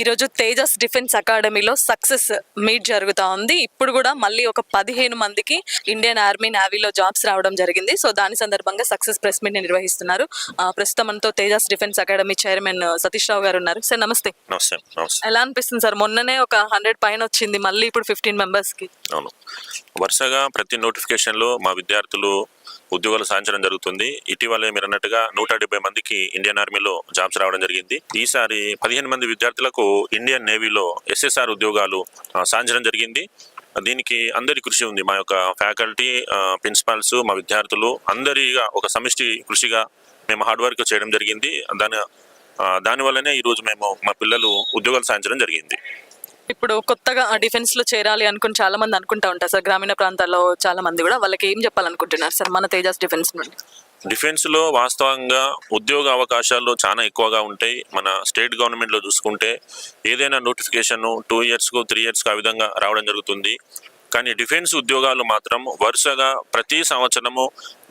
ఈరోజు తేజస్ డిఫెన్స్ అకాడమీలో success meet జరుగుతూ ఉంది. ఇప్పుడు కూడా మళ్ళీ ఒక 15 మందికి ఇండియన్ ఆర్మీ నేవీలో జాబ్స్ రావడం జరిగింది. సో దాని సందర్భంగా సక్సెస్ ప్రెస్ మీట్ నిర్వహిస్తున్నారు. ప్రస్తుతం మనతో Tejas defence academy chairman Satish Rao గారు ఉన్నారు. సార్ నమస్తే. ఎలా అనిపిస్తుంది సార్? మొన్ననే ఒక 100 పైన వచ్చింది, మళ్ళీ ఇప్పుడు 15 మెంబర్స్ కి. అవును, వరుసగా ప్రతి నోటిఫికేషన్ లో మా విద్యార్థులు ఉద్యోగాలు సాధించడం జరుగుతుంది. ఇటీవలే మీరు అన్నట్టుగా 170 మందికి ఇండియన్ ఆర్మీలో జాబ్స్ రావడం జరిగింది. ఈసారి 15 మంది విద్యార్థులకు ఇండియన్ నేవీలో SSR ఉద్యోగాలు సాధించడం జరిగింది. దీనికి అందరి కృషి ఉంది. మా యొక్క ఫ్యాకల్టీ, ప్రిన్సిపాల్స్, మా విద్యార్థులు అందరిగా ఒక సమిష్టి కృషిగా మేము హార్డ్ వర్క్ చేయడం జరిగింది. దానివల్లనే ఈరోజు మేము మా పిల్లలు ఉద్యోగాలు సాధించడం జరిగింది. ఇప్పుడు కొత్తగా డిఫెన్స్ లో చేరాలి అనుకుని చాలా మంది అనుకుంటా ఉంటారు సార్. గ్రామీణ ప్రాంతాల్లో చాలా మంది కూడా, వాళ్ళకి ఏం చెప్పాలనుకుంటున్నారు సార్ మన తేజస్ డిఫెన్స్ నుండి? డిఫెన్స్ లో వాస్తవంగా ఉద్యోగ అవకాశాలు చాలా ఎక్కువగా ఉంటాయి. మన స్టేట్ గవర్నమెంట్ లో చూసుకుంటే ఏదైనా నోటిఫికేషన్ 2 years 3 years ఆ విధంగా రావడం జరుగుతుంది. కానీ డిఫెన్స్ ఉద్యోగాలు మాత్రం వరుసగా ప్రతి సంవత్సరము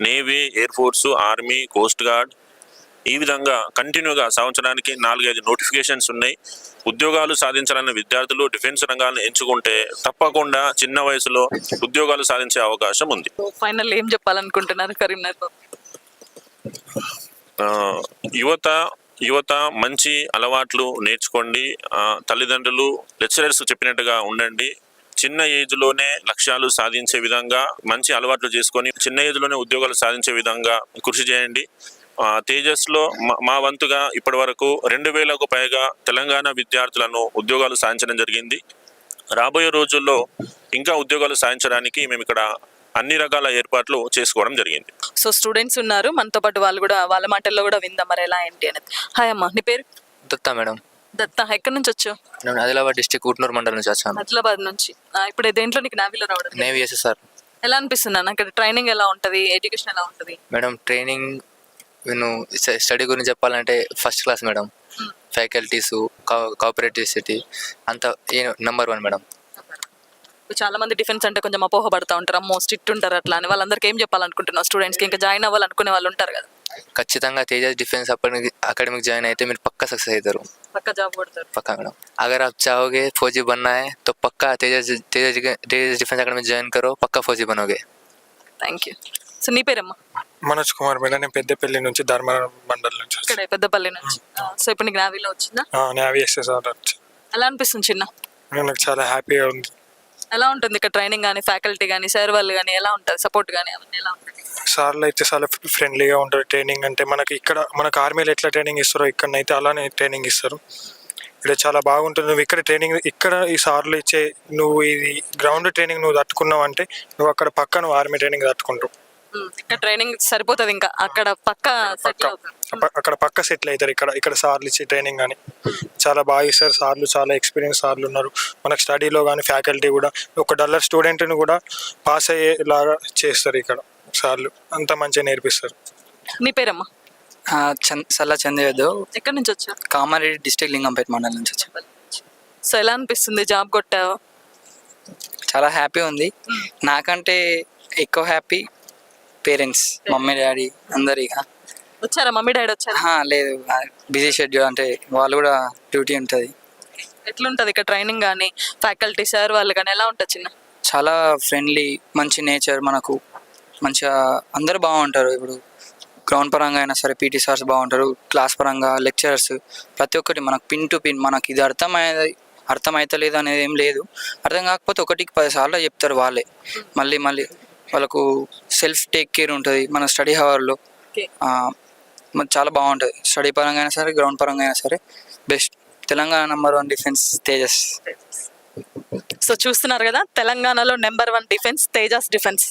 navy, air force, army, coast guard ఈ విధంగా కంటిన్యూగా సంవత్సరానికి 4-5 నోటిఫికేషన్స్ ఉన్నాయి. ఉద్యోగాలు సాధించాలన్న విద్యార్థులు డిఫెన్స్ రంగాలను ఎంచుకుంటే తప్పకుండా చిన్న వయసులో ఉద్యోగాలు సాధించే అవకాశం ఉంది. ఫైనల్ ఏం చెప్పాలనుకుంటున్నారు కరీంనగర్ యువత మంచి అలవాట్లు నేర్చుకోండి. తల్లిదండ్రులు, లెక్చరర్స్ చెప్పినట్టుగా ఉండండి. చిన్న ఏజ్లోనే లక్ష్యాలు సాధించే విధంగా మంచి అలవాట్లు చేసుకొని చిన్న ఏజ్లోనే ఉద్యోగాలు సాధించే విధంగా కృషి చేయండి. తేజస్లో మా వంతుగా ఇప్పటి వరకు 2000కు పైగా తెలంగాణ విద్యార్థులను ఉద్యోగాలు సాధించడం జరిగింది. రాబోయే రోజుల్లో ఇంకా ఉద్యోగాలు సాధించడానికి మేము ఇక్కడ అన్ని రకాల ఏర్పాట్లు చేసుకోవడం జరిగింది. సో స్టూడెంట్స్ ఉన్నారు మనతో పాటు, వాళ్ళు కూడా వాళ్ళ మాటల్లో కూడా విందాం మరి ఎలా ఏంటి అనేది. హాయ్ అమ్మా, నీ పేరు? దత్తా మేడం. దత్తా, ఎక్కడి నుంచి వచ్చావు? నేను ఆదిలాబాద్ డిస్ట్రిక్ట్ ఊట్నూరు మండలం నుంచి వచ్చాను. ఆదిలాబాద్ నుంచి. ఇప్పుడు దేంట్లో నీకు నేవీలో రావడం? Navy SSR. ఎలా అనిపిస్తుంది అన్న? ఇక్కడ ట్రైనింగ్ ఎలా ఉంటుంది, ఎడ్యుకేషన్ ఎలా ఉంటుంది? మేడం ట్రైనింగ్ నేను స్టడీ గురించి చెప్పాలంటే first class madam. Faculties, cooperative city అంతా నెంబర్ 1 మేడం. చాలా మంది డిఫెన్స్ అంటే కొంచెం అపోహ పడుతూ ఉంటారు, అమ్మో స్ట్రిక్ట్ ఉంటారు అట్లా అని. వాళ్ళందరికీ ఏం చెప్పాలనుకుంటున్నావు? స్టూడెంట్స్కి ఇంకా జాయిన్ అవ్వాలనుకునే వాళ్ళు ఉంటారు కదా. ఖచ్చితంగా తేజస్ డిఫెన్స్ అకాడమిక్ జాయిన్ అయితే మీరు పక్కా సక్సెస్ అవుతారు, పక్కా జాబ్ కొడతారు. పక్కా మేడం. अगर आप चाहोगे फौजी बनना है तो पक्का तेजस डिफेंस अकेडमी ज्वाइन करो, पक्का फौजी बनोगे. Thank you. సో నీ పేరమ్మా? మనోజ్ కుమార్ మేడం. నేను పెద్దపల్లి నుంచి, ధర్మవరం మండలం నుంచి. ఇక్కడ పెద్దపల్లి నుంచి. సో ఇప్పుడు నీకు నేవీలో వచ్చిందా? నేవీ SSR వచ్చి. ఎలా అనిపిస్తుంది చిన్న? నాకు చాలా హ్యాపీగా ఉంది. ఎలా ఉంటుంది ఇక్కడ ట్రైనింగ్ కానీ, ఫ్యాకల్టీ కానీ, సార్ వాళ్ళు కానీ ఎలా ఉంటుంది, సపోర్ట్ కానీ అవన్నీ ఎలా ఉంటుంది? సార్లు అయితే చాలా ఫ్రెండ్లీగా ఉంటారు. ట్రైనింగ్ అంటే మనకు ఆర్మీలో ఎట్లా ట్రైనింగ్ ఇస్తారో ఇక్కడనైతే అలానే ట్రైనింగ్ ఇస్తారు. ఇక్కడ చాలా బాగుంటుంది. నువ్వు ఇక్కడ ఈ సార్లు ఇచ్చే, నువ్వు ఇది గ్రౌండ్ ట్రైనింగ్ నువ్వు తట్టుకున్నావు అంటే నువ్వు అక్కడ పక్క నువ్వు ఆర్మీ ట్రైనింగ్ తట్టుకుంటావు. ఇక్కడ ట్రైనింగ్ సరిపోతుంది, ఇంకా అక్కడ పక్క సెటిల్ అవుతారు. ఇక్కడ సార్లు ఇచ్చే ట్రైనింగ్ కానీ చాలా బాగా ఇస్తారు. సార్లు చాలా ఎక్స్పీరియన్స్ సార్లు ఉన్నారు. మనకు స్టడీలో కానీ ఫ్యాకల్టీ కూడా ఒక డల్లర్ స్టూడెంట్ని కూడా పాస్ అయ్యేలాగా చేస్తారు. ఇక్కడ సార్లు అంత మంచిగా నేర్పిస్తారు. నీ పేరమ్మా? సల్లా చందేదో. ఎక్కడి నుంచి వచ్చా? కామారెడ్డి డిస్ట్రిక్ట్ లింగంపేట మండలం నుంచి వచ్చా. సో ఎలా అనిపిస్తుంది జాబ్ కొట్టావు? చాలా హ్యాపీ ఉంది. నాకంటే ఎక్కువ హ్యాపీ పేరెంట్స్, మమ్మీ డాడీ అందరిగా వచ్చారా? మమ్మీ డాడీ వచ్చారా? లేదు, బిజీ షెడ్యూల్, అంటే వాళ్ళు కూడా డ్యూటీ ఉంటుంది. ఎట్లుంటుంది ఇక్కడ ట్రైనింగ్ కానీ, ఫ్యాకల్టీ సార్ వాళ్ళు కానీ ఎలా ఉంటుంది చిన్న? చాలా ఫ్రెండ్లీ, మంచి నేచర్, మనకు మంచిగా అందరు బాగుంటారు. ఇప్పుడు గ్రౌండ్ పరంగా అయినా సరే PT సార్స్ బాగుంటారు, క్లాస్ పరంగా లెక్చరర్స్, ప్రతి ఒక్కటి మనకు పిన్ టు పిన్. మనకి ఇది అర్థమవుతలేదు అనేది ఏం లేదు. అర్థం కాకపోతే 1కి 10 సార్లు చెప్తారు వాళ్ళే. మళ్ళీ వాళ్ళకు సెల్ఫ్ టేక్ కేర్ ఉంటుంది మన స్టడీ హవర్లో. చాలా బాగుంటుంది. స్టడీ పరంగా అయినా సరే, గ్రౌండ్ పరంగా అయినా సరే best. Telangana number 1 defence Tejas. So చూస్తున్నారు కదా, తెలంగాణలో number 1 defence Tejas defence.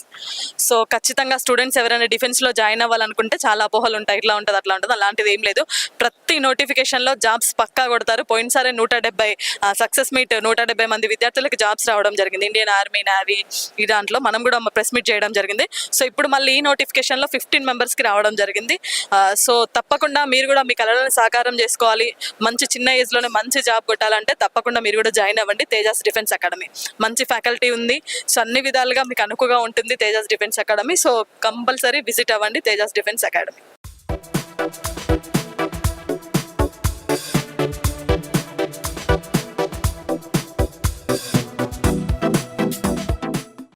So ఖచ్చితంగా స్టూడెంట్స్ ఎవరైనా డిఫెన్స్లో జాయిన్ అవ్వాలనుకుంటే చాలా అపోహలు ఉంటాయి, ఇట్లా ఉంటుంది అట్లా ఉంటుంది. అలాంటిది ఏం లేదు. ప్రతి నోటిఫికేషన్లో జాబ్స్ పక్కా కొడతారు. పోయినసారి 170 సక్సెస్ మీట్ 170 మంది విద్యార్థులకు జాబ్స్ రావడం జరిగింది. ఇండియన్ ఆర్మీ, నేవీ ఈ దాంట్లో మనం కూడా ప్రెస్ మీట్ చేయడం జరిగింది. సో ఇప్పుడు మళ్ళీ ఈ నోటిఫికేషన్లో 15 మెంబర్స్కి రావడం జరిగింది. సో తప్పకుండా మీరు కూడా మీ కళలను సాకారం చేసుకోవాలి, మంచి చిన్న ఏజ్లోనే మంచి జాబ్ కొట్టాలంటే తప్పకుండా మీరు కూడా జాయిన్ అవ్వండి తేజస్ డిఫెన్స్ అకాడమీ. మంచి ఫ్యాకల్టీ ఉంది. సో అన్ని విధాలుగా మీకు అనుకుగా ఉంటుంది Tejas defence academy. So compulsory visit అవ్వండి తేజస్ డిఫెన్స్ అకాడమీ.